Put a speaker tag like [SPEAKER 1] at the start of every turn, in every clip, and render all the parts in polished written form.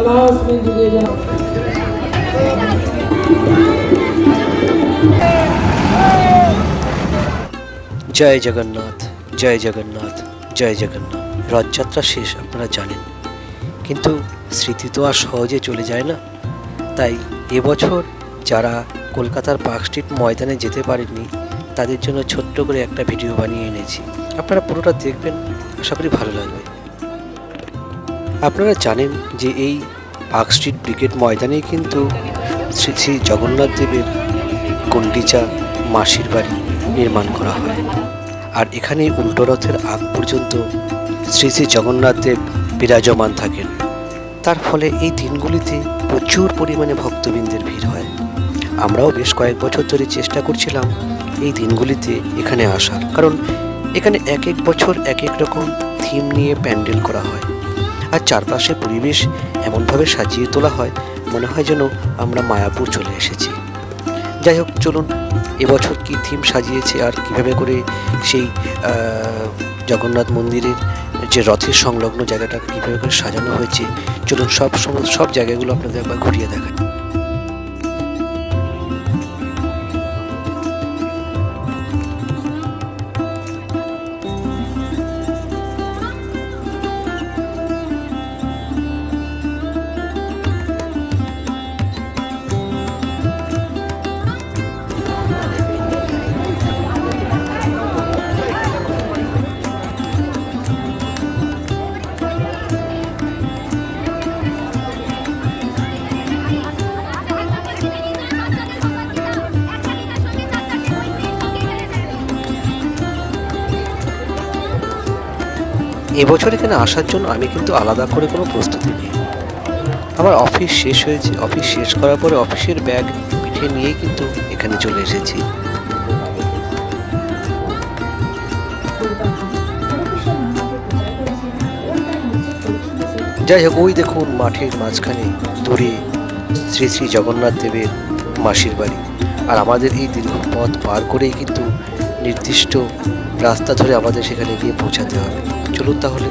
[SPEAKER 1] Class में जुड़े जाओ।
[SPEAKER 2] জয় জগন্নাথ, জয় জগন্নাথ, জয় জগন্নাথ। রথযাত্রা শেষ আপনারা জানেন, কিন্তু স্মৃতি তো আর সহজে চলে যায় না। তাই এবছর যারা কলকাতার পার্ক স্ট্রিট ময়দানে যেতে পারেননি তাদের জন্য ছোট্ট করে একটা ভিডিও বানিয়ে এনেছি। আপনারা পুরোটা দেখবেন, আশা করি ভালো লাগবে। আপনারা জানেন যে এই পার্ক স্ট্রিট ব্রিগেড ময়দানেই কিন্তু শ্রী শ্রী জগন্নাথ দেবের গুন্ডিচা মাসির বাড়ি নির্মাণ করা হয়। আর এখানে উল্টো রথের আগ পর্যন্ত শ্রী শ্রী জগন্নাথ দেব বিরাজমান থাকেন। তার ফলে এই দিনগুলিতে প্রচুর পরিমাণে ভক্তবৃন্দের ভিড় হয়। আমরাও বেশ কয়েক বছর ধরে চেষ্টা করছিলাম এই দিনগুলিতে এখানে আসার, কারণ এখানে এক এক বছর এক এক রকম থিম নিয়ে প্যান্ডেল করা হয়। আর চারপাশে পরিবেশ এমনভাবে সাজিয়ে তোলা হয়, মনে হয় যেন আমরা মায়াপুর চলে এসেছি। যাই হোক, চলুন এবছর কি থিম সাজিয়েছে আর কিভাবে করে সেই জগন্নাথ মন্দিরের যে রথের সংলগ্ন জায়গাটাকে কীভাবে করে সাজানো হয়েছে, চলুন সব জায়গাগুলো আপনাদের একবার ঘুরিয়ে দেখায়। এবছর এখানে আসার জন্য আমি কিন্তু আলাদা করে কোনো প্রস্তুতি নিই। আমার অফিস শেষ হয়েছে, অফিস শেষ করার পরে অফিসের ব্যাগ পিঠে নিয়েই কিন্তু এখানে চলে এসেছি। যাই হোক, ওই দেখুন মাঠের মাঝখানে দূরে শ্রী শ্রী জগন্নাথ দেবের মাসির বাড়ি। আর আমাদের এই দীর্ঘ পথ পার করেই কিন্তু নির্দিষ্ট রাস্তা ধরে আমাদের সেখানে গিয়ে পৌঁছাতে হবে। চলুন তাহলে।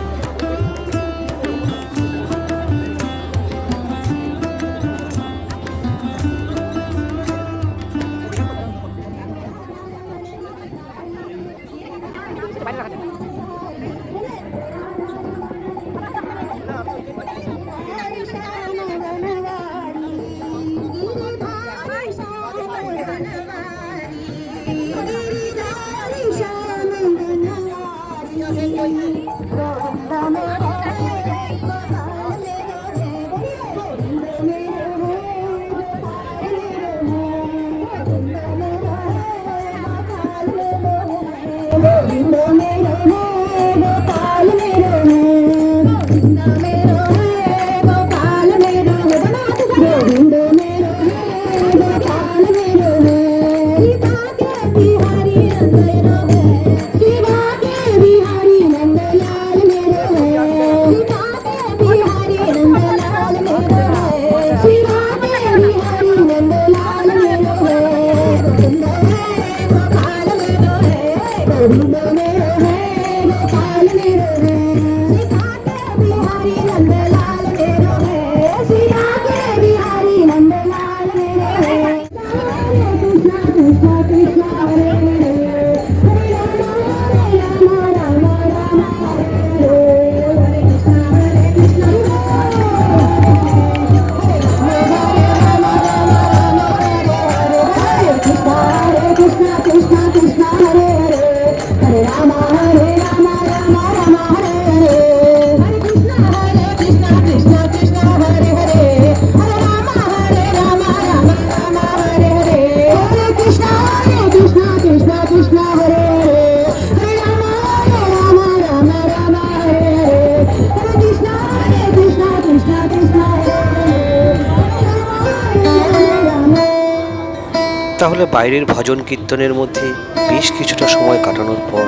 [SPEAKER 2] তাহলে বাইরের ভজন কীর্তনের মধ্যে বেশ কিছুটা সময় কাটানোর পর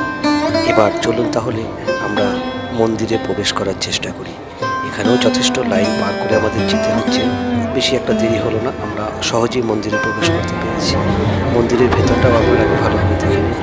[SPEAKER 2] এবার চলুন তাহলে আমরা মন্দিরে প্রবেশ করার চেষ্টা করি। এখানেও যথেষ্ট লাইন পার করে আমাদের যেতে হচ্ছে, বেশি একটা দেরি হলো না, আমরা সহজেই মন্দিরে প্রবেশ করতে পেরেছি। মন্দিরের ভেতরটাও আপনারা ভালোভাবে দেখে নিন।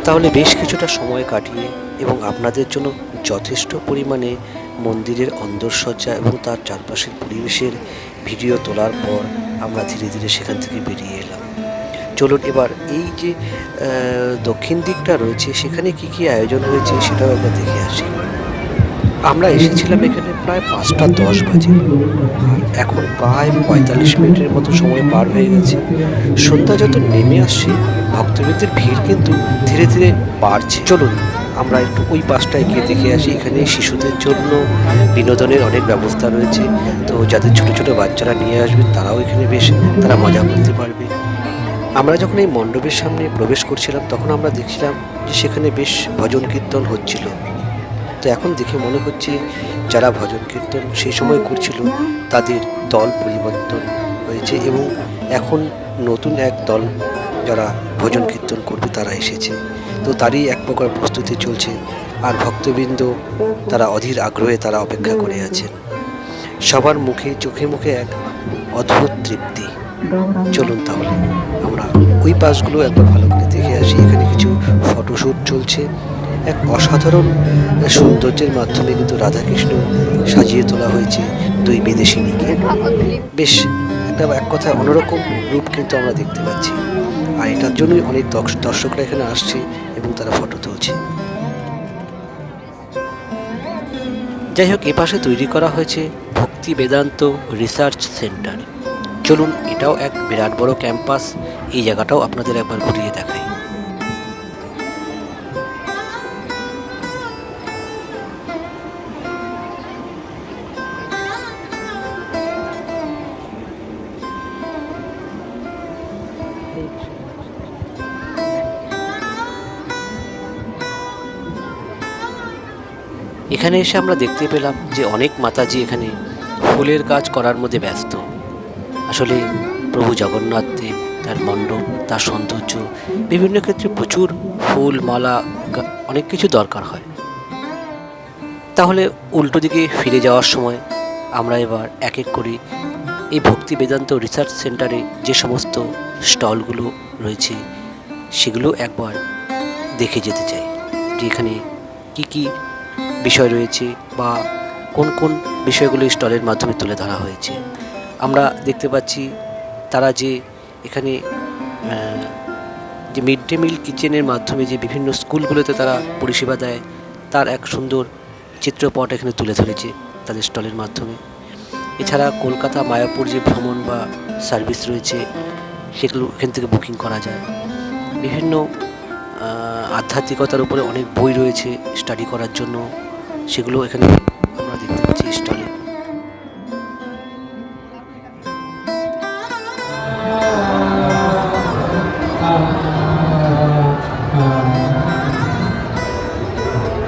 [SPEAKER 2] তাহলে বেশ কিছুটা সময় কাটিয়ে এবং আপনাদের জন্য যথেষ্ট পরিমাণে মন্দিরের অন্দরসজ্জা এবং তার চারপাশের পরিবেশের ভিডিও তোলার পর আমরা ধীরে ধীরে সেখান থেকে বেরিয়ে এলাম। চলুন এবার এই যে দক্ষিণ দিকটা রয়েছে সেখানে কি কি আয়োজন হয়েছে সেটাও আমরা দেখে আসি। আমরা এসেছিলাম এখানে প্রায় 5:10 বাজে, আর এখন প্রায় 45 মিনিটের মতো সময় পার হয়ে গেছে। সন্ধ্যা যত নেমে আসছে ভক্তবৃন্দের ভিড় কিন্তু ধীরে ধীরে বাড়ছে। চলুন আমরা একটু ওই পাশটায় গিয়ে দেখে আসি। এখানে শিশুদের জন্য বিনোদনের অনেক ব্যবস্থা রয়েছে, তো যাদের ছোট ছোট বাচ্চারা নিয়ে আসবে তারাও এখানে বেশ তারা মজা করতে পারবে। আমরা যখন এই মণ্ডপের সামনে প্রবেশ করছিলাম তখন আমরা দেখছিলাম যে সেখানে বেশ ভজন কীর্তন হচ্ছিল। তো এখন দেখে মনে হচ্ছে যারা ভজন কীর্তন সেই সময় করছিল তাদের দল পরিবর্তন হয়েছে এবং এখন নতুন এক দল যারা ভজন কীর্তন করবে তারা এসেছে। তো তারই এক প্রকার প্রস্তুতি চলছে, আর ভক্তবৃন্দ তারা অধীর আগ্রহে তারা অপেক্ষা করে আছেন। সবার মুখে চোখে মুখে এক অদ্ভুত তৃপ্তি। চলুন তাহলে আমরা ওই পাশগুলো একবার ভালো করে দেখে আসি। এখানে কিছু ফটোশ্যুট চলছে। এক অসাধারণ সৌন্দর্যের মাধ্যমে কিন্তু রাধাকৃষ্ণ সাজিয়ে তোলা হয়েছে দুই বিদেশিনীকে। বেশ এক কথায় অন্যরকম রূপ কিন্তু আমরা দেখতে পাচ্ছি, আর এটার জন্যই অনেক দর্শকরা এখানে আসছে এবং তারা ফটো তুলছে। যাই হোক, এ পাশে তৈরি করা হয়েছে ভক্তি বেদান্ত রিসার্চ সেন্টার। চলুন এটাও এক বিরাট বড় ক্যাম্পাস, এই জায়গাটাও আপনাদের একবার ঘুরিয়ে দেখাই। এখানে এসে আমরা দেখতে পেলাম যে অনেক মাতাজি এখানে ফুলের কাজ করার মধ্যে ব্যস্ত। আসলে প্রভু জগন্নাথ দেব, তার মণ্ডপ, তার সৌন্দর্য, বিভিন্ন ক্ষেত্রে প্রচুর ফুল মালা অনেক কিছু দরকার হয়। তাহলে উল্টো দিকে ফিরে যাওয়ার সময় আমরা এবার এক এক করে এই ভক্তি বেদান্ত রিসার্চ সেন্টারে যে সমস্ত স্টলগুলো রয়েছে সেগুলো একবার দেখে যেতে চাই, যে এখানে কী কী বিষয় রয়েছে বা কোন কোন বিষয়গুলো স্টলের মাধ্যমে তুলে ধরা হয়েছে। আমরা দেখতে পাচ্ছি তারা যে এখানে যে মিড ডে মিল কিচেনের মাধ্যমে যে বিভিন্ন স্কুলগুলোতে তারা পরিষেবা দেয় তার এক সুন্দর চিত্রপট এখানে তুলে ধরেছে তাদের স্টলের মাধ্যমে। এছাড়া কলকাতা মায়াপুর যে ভ্রমণ বা সার্ভিস রয়েছে সেগুলো এখান থেকে বুকিং করা যায়। বিভিন্ন আধ্যাত্মিকতার উপরে অনেক বই রয়েছে স্টাডি করার জন্য, সেগুলো এখানে আমরা দেখতে পাচ্ছি স্টলে।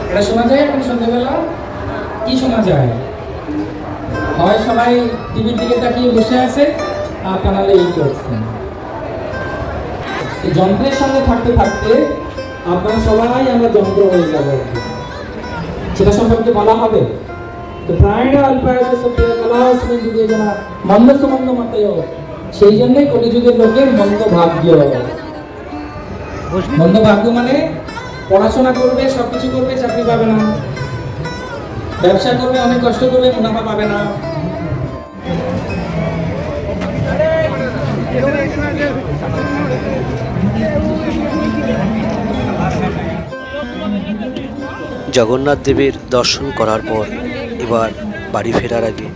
[SPEAKER 1] এটা শোনা যায় এখন সন্ধ্যাবেলা? কি শোনা যায়? হয় সবাই টিভির দিকে তাকিয়ে বসে আছে, আর তা নাহলে এই করছেন। যন্ত্রের সঙ্গে থাকতে থাকতে আপনারা সবাই আমরা যন্ত্র হয়ে যাব, সেটা সম্পর্কে বলা হবে। তো প্রায়ণ মন্দ সুমন্দ মতেও, সেই জন্যই কলিযুগের লোকের মন্দ ভাগ্য। মন্দ ভাগ্য মানে পড়াশোনা করবে, সবকিছু করবে, চাকরি পাবে না। ব্যবসা করবে, অনেক কষ্ট করবে, মুনাফা পাবে না।
[SPEAKER 2] জগন্নাথ দেবের দর্শন করার পর এবার বাড়ি ফেরার আগে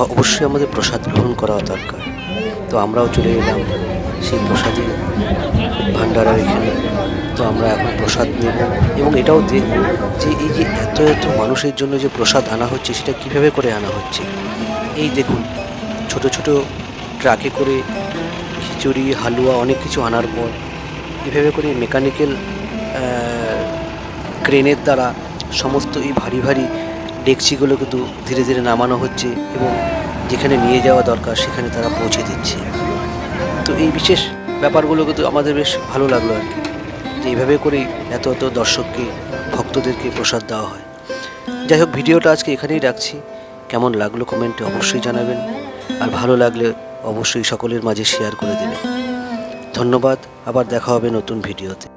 [SPEAKER 2] অবশ্যই আমাদের প্রসাদ গ্রহণ করা দরকার। তো আমরাও চলে এলাম সেই প্রসাদের ভান্ডারার এখানে। তো আমরা এখন প্রসাদ নেব এবং এটাও দেখব যে এই যে এত এত মানুষের জন্য যে প্রসাদ আনা হচ্ছে সেটা কিভাবে করে আনা হচ্ছে। এই দেখুন ছোট ছোট ট্রাকে করে খিচুড়ি, হালুয়া অনেক কিছু আনার পর এভাবে করে মেকানিক্যাল ক্রেনের দ্বারা সমস্ত এই ভারী ভারী ডেকচিগুলো কিন্তু ধীরে ধীরে নামানো হচ্ছে এবং যেখানে নিয়ে যাওয়া দরকার সেখানে তারা পৌঁছে দিচ্ছে। তো এই বিশেষ ব্যাপারগুলো কিন্তু আমাদের বেশ ভালো লাগলো আর কি, যে এইভাবে করেই এত এত দর্শককে, ভক্তদেরকে প্রসাদ দেওয়া হয়। যাই হোক, ভিডিওটা আজকে এখানেই রাখছি। কেমন লাগলো কমেন্টে অবশ্যই জানাবেন, আর ভালো লাগলে অবশ্যই সকলের মাঝে শেয়ার করে দেবেন। ধন্যবাদ, আবার দেখা হবে নতুন ভিডিওতে।